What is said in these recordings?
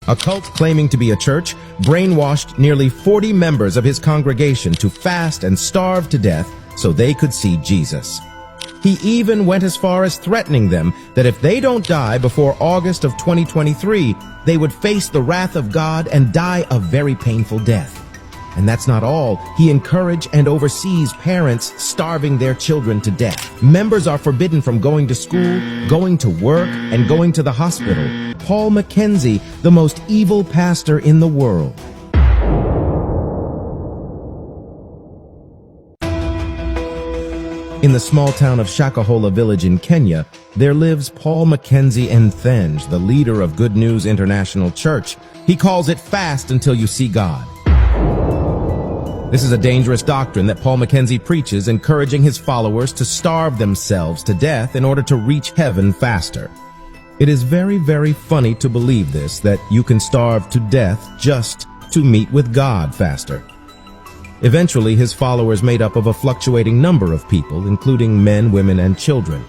A cult claiming to be a church brainwashed nearly 40 members of his congregation to fast and starve to death so they could see Jesus. He even went as far as threatening them that if they don't die before August of 2023, they would face the wrath of God and die a very painful death. And that's not all. He encouraged and oversees parents starving their children to death. Members are forbidden from going to school, going to work, and going to the hospital. Paul Mackenzie, the most evil pastor in the world. In the small town of Shakahola village in Kenya, there lives Paul Mackenzie Nthenge, the leader of Good News International Church. He calls it fast until you see God. This is a dangerous doctrine that Paul Mackenzie preaches, encouraging his followers to starve themselves to death in order to reach heaven faster. It is very, very funny to believe this, that you can starve to death just to meet with God faster. Eventually, his followers, made up of a fluctuating number of people, including men, women, and children,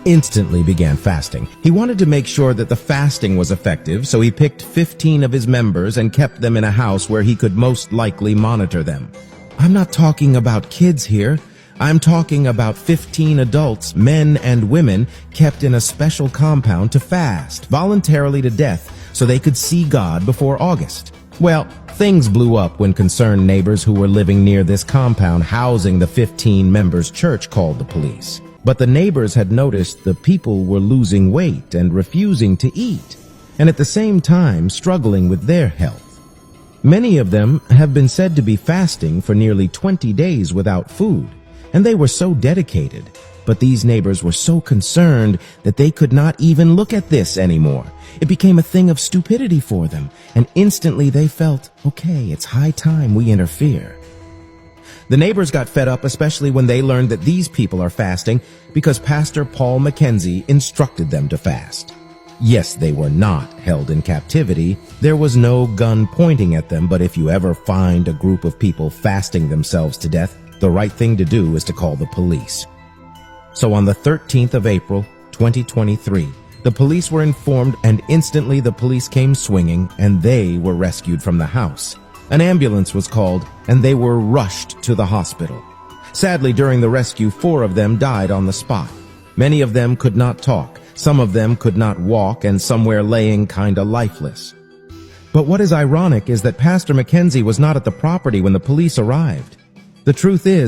instantly began fasting. He wanted to make sure that the fasting was effective, so he picked 15 of his members and kept them in a house where he could most likely monitor them. I'm not talking about kids here. I'm talking about 15 adults, men and women, kept in a special compound to fast, voluntarily to death, so they could see God before August. Well, things blew up when concerned neighbors who were living near this compound housing the 15 members' church called the police. But the neighbors had noticed the people were losing weight and refusing to eat, and at the same time struggling with their health. Many of them have been said to be fasting for nearly 20 days without food, and they were so dedicated. But these neighbors were so concerned that they could not even look at this anymore. It became a thing of stupidity for them, and instantly they felt, okay, it's high time we interfere. The neighbors got fed up, especially when they learned that these people are fasting because Pastor Paul Mackenzie instructed them to fast. Yes, they were not held in captivity. There was no gun pointing at them, but if you ever find a group of people fasting themselves to death, the right thing to do is to call the police. So on the 13th of April, 2023, the police were informed, and instantly the police came swinging, and they were rescued from the house. An ambulance was called, and they were rushed to the hospital. Sadly, during the rescue, 4 of them died on the spot. Many of them could not talk, some of them could not walk, and some were laying kinda lifeless. But what is ironic is that Pastor Mackenzie was not at the property when the police arrived. The truth is,